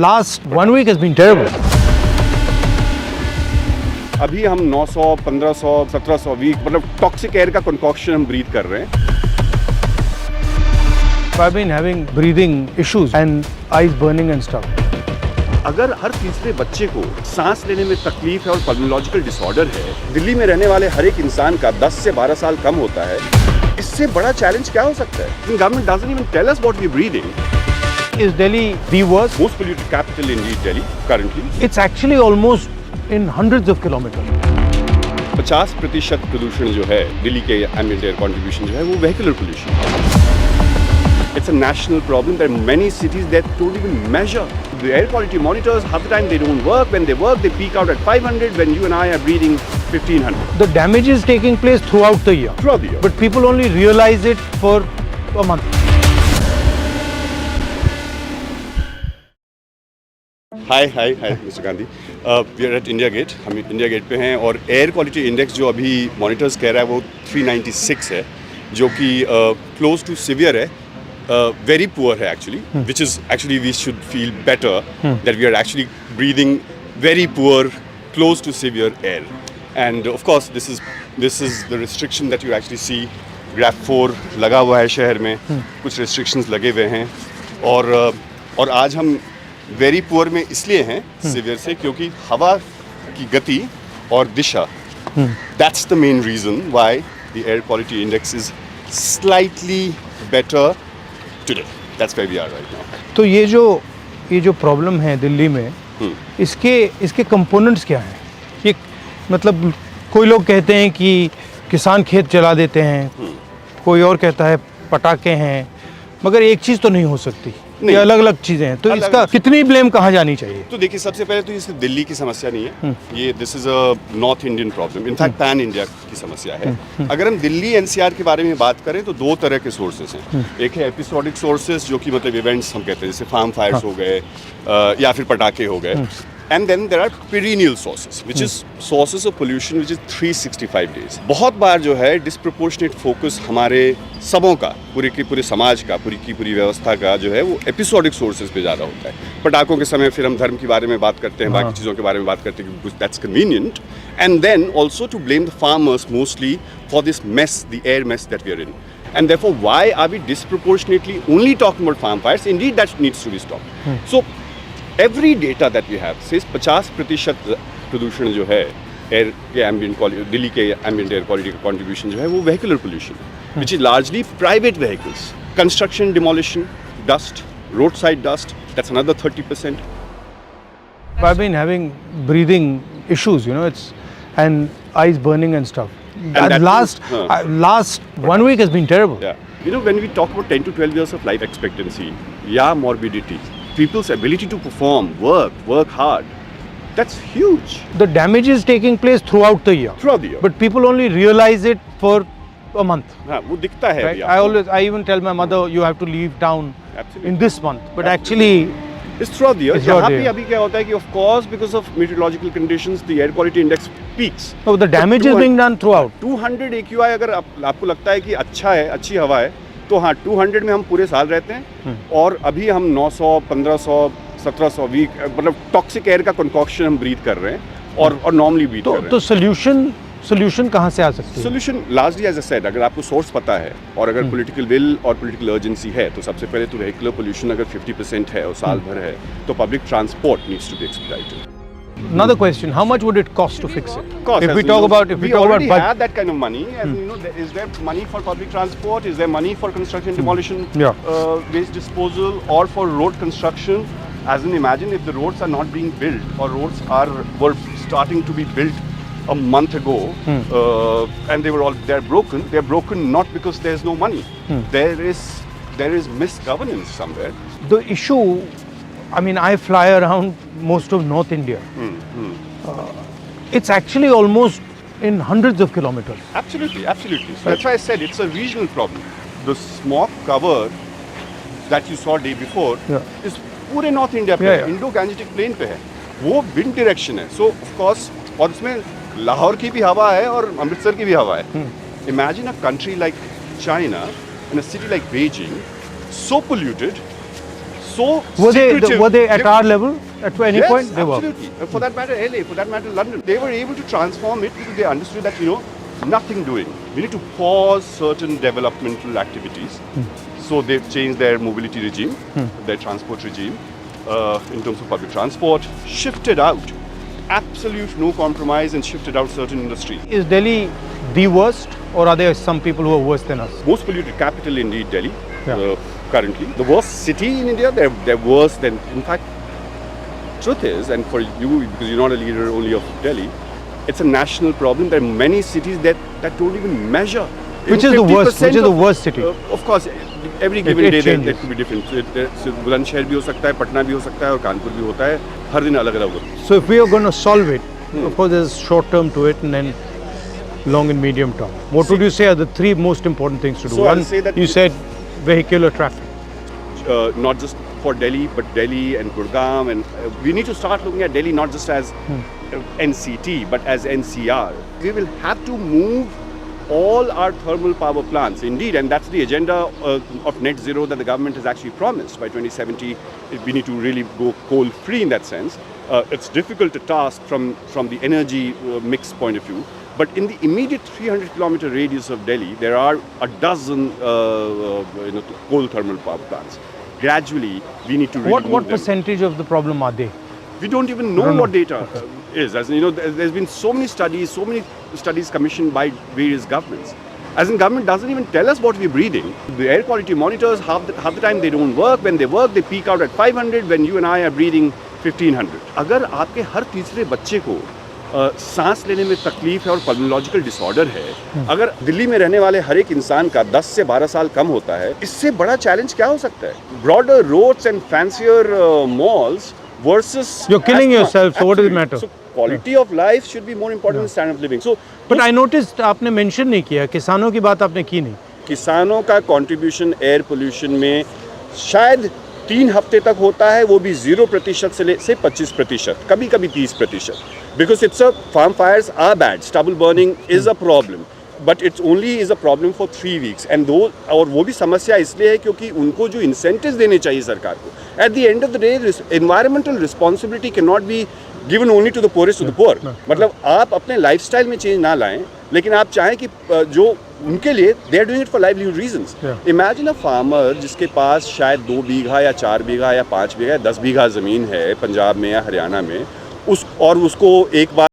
Last 1 week has been terrible. अभी हम 900, 1500, 1700 week मतलब टॉक्सिक एयर का कंकॉक्शन हम ब्रीथ कर रहे हैं। I've been having breathing issues and eyes burning and stuff. अगर हर तीसरे बच्चे को सांस लेने में तकलीफ है और पल्मोनोलॉजिकल डिसऑर्डर है, दिल्ली में रहने वाले हर एक इंसान का 10 से 12 साल कम होता है, इससे बड़ा चैलेंज क्या हो सकता है? Government doesn't even tell us what we're breathing. Is Delhi the worst? Most polluted capital indeed, Delhi currently. It's actually almost in hundreds of kilometers. 50% प्रदूषण जो है दिल्ली के एम्बिएंट एयर कंट्रीब्यूशन जो है वो vehicular pollution. It's a national problem. There are many cities that don't even measure. The air quality monitors, half the time they don't work. When they work, they peak out at 500 when you and I are breathing 1500. The damage is taking place throughout the year. Throughout the year. But people only realize it for a month. Hi mister Gandhi, we are at India Gate. हम India Gate पे हैं और air quality index जो अभी monitors कह रहा है वो 396 है, जो कि क्लोज टू सीवियर है, वेरी पुअर है actually, which is actually we should feel better that we are actually breathing very poor close to severe air. And of course this is the restriction that you actually see. GRAP 4 लगा हुआ है शहर में, कुछ restrictions लगे हुए हैं और आज हम वेरी पुअर में इसलिए हैं सीवियर से क्योंकि हवा की गति और दिशा, that's the main reason why the air quality index is slightly better today. That's where we are right now. तो ये जो प्रॉब्लम है दिल्ली में, इसके कंपोनेंट्स क्या हैं? ये मतलब कोई लोग कहते हैं कि किसान खेत जला देते हैं, कोई और कहता है पटाखे हैं, मगर एक चीज़ तो नहीं हो सकती, ये अलग अलग चीज़ें हैं। तो इसका कितनी ब्लेम कहाँ जानी चाहिए? तो देखिए, सबसे पहले तो ये सिर्फ दिल्ली की समस्या नहीं है, ये this is a north Indian problem, in fact pan India की समस्या है। अगर हम दिल्ली एनसीआर के बारे में बात करें तो दो तरह के सोर्सेस हैं। एक है एपिसोडिक सोर्सेस, जो कि मतलब इवेंट्स हम कहते हैं, जैसे फार्म फायर्स हो गए या फिर पटाखे हो गए। And then there are perennial sources, which is sources of pollution which is 365 days. बहुत बार जो है disproportionate focus हमारे सबों का, पूरे की पूरे समाज का, पूरी की पूरी व्यवस्था का जो है वो episodic sources पे ज़्यादा होता है। पटाखों के समय फिर हम धर्म के बारे में बात करते हैं, बाकी चीज़ों के बारे में बात करते हैं, because that's convenient. And then also to blame the farmers mostly for this mess, the air mess that we are in. And therefore, why are we disproportionately only talking about farm fires? Indeed, that needs to be stopped. So every data that we have says 50% प्रदूषण जो है air के ambient Delhi के ambient air quality का contribution जो है वो vehicular pollution, which is largely private vehicles, construction, demolition, dust, road side dust, that's another 30%. I've been having breathing issues, and eyes burning and stuff. And last 1 week has been terrible. Yeah. When we talk about 10 to 12 years of life expectancy, morbidity, people's ability to perform, work hard, that's huge. The damage is taking place throughout the year. But people only realize it for a month. हाँ, वो दिखता है right? I even tell my mother, you have to leave town in this month. But actually, it's throughout the year. यहाँ पे अभी क्या होता है कि of course because of meteorological conditions, the air quality index peaks. So the damage is being done throughout. 200 AQI अगर आपको लगता है कि अच्छा है, अच्छी हवा है, तो हाँ 200 में हम पूरे साल रहते हैं। और अभी हम 900, 1500, 1700 वीक मतलब टॉक्सिक एयर का कंकॉक्शन हम ब्रीथ कर रहे हैं और नॉर्मली ब्रीथ कर रहे हैं। तो सोल्यूशन कहाँ से आ सकती है? Solution largely as I said, अगर आपको सोर्स पता है और अगर पॉलिटिकल विल और पॉलिटिकल अर्जेंसी है, तो सबसे पहले तो वेहिकुलर पोल्यूशन अगर 50% है और साल भर है, तो public transport needs to be exploited. Another question: how much would it cost to fix it? Cost, if we talk about have that kind of money, is there money for public transport? Is there money for construction, demolition, waste disposal, or for road construction? As in, imagine if the roads are not being built, or roads were starting to be built a month ago, and they're broken. They're broken not because there's no money. There is misgovernance somewhere. The issue, I mean, I fly around most of North India. It's actually almost in hundreds of kilometers. Absolutely. So that's why I said it's a regional problem. The smog cover that you saw day before is पूरे north India पे, Indo Gangetic plane पे है, वो wind direction है. सो of course, और उसमें लाहौर की भी हवा है और अमृतसर की भी हवा है. Imagine a country like China, in a city like Beijing, so polluted, so Were they at our level at any yes, point? They were. absolutely. For that matter, LA, for that matter, London. They were able to transform it because they understood that, nothing doing. We need to pause certain developmental activities. So they've changed their mobility regime, their transport regime, in terms of public transport, shifted out. Absolute no compromise and shifted out certain industries. Is Delhi the worst, or are there some people who are worse than us? Most polluted capital indeed, Delhi, Yeah. currently. The worst city in India, they're worse than, in fact, truth is, and for you, because you're not a leader only of Delhi, it's a national problem. There are many cities that don't even measure. Which is the worst? Which is the worst city? Of course, every given it day changes. that could be different. So Bulandshahr भी हो सकता है, पटना भी हो सकता है और कानपुर भी होता है. हर दिन अलग-अलग होता है. So if we are going to solve it, of course there's short term to it and then long and medium term. What would you say are the three most important things to do? So I'll One, say that you said vehicular traffic. not just for Delhi, but Delhi and Gurgaon, and we need to start looking at Delhi not just as NCT, but as NCR. We will have to move all our thermal power plants, indeed, and that's the agenda of net zero that the government has actually promised. By 2070, we need to really go coal-free in that sense. It's difficult to task from the energy mix point of view, but in the immediate 300-kilometer radius of Delhi, there are a dozen coal thermal power plants. Gradually, we need to really What move them. percentage of the problem are they? We don't even know what data is. As you know, there's been so many studies commissioned by various governments. As in, government doesn't even tell us what we're breathing. The air quality monitors, half the time they don't work. When they work, they peak out at 500. When you and I are breathing 1500. अगर आपके हर तीसरे बच्चे को सांस लेने में तकलीफ है और पल्मोलॉजिकल डिसऑर्डर है, अगर दिल्ली में रहने वाले हर एक इंसान का 10 से 12 साल कम होता है, इससे बड़ा चैलेंज क्या हो सकता है? Broader roads and fancier malls versus You're killing asthma. yourself, so what does it Absolutely. matter? So quality of life should be more important than standard of living. So But I noticed आपने mention नहीं किया, किसानों की बात आपने की नहीं. किसानों का कंट्रीब्यूशन एयर पोल्यूशन में शायद 3 हफ्ते तक होता है, वो भी 0% से 25%, कभी कभी 30%. Because it's a farm fires are bad, stubble burning is a problem, but it's only is a problem for 3 weeks. And और वो भी समस्या इसलिए है क्योंकि उनको जो incentives देने चाहिए सरकार को. At the end of the day, environmental responsibility cannot be given only to the poorest of the poor. मतलब आप अपने लाइफस्टाइल में चेंज ना लाएं, लेकिन आप चाहें कि जो उनके लिए they are doing it for livelihood reasons. Imagine a farmer जिसके पास शायद 2 बीघा या 4 बीघा या 5 बीघा या 10 बीघा ज़मीन है पंजाब में या हरियाणा में, उसको एक बार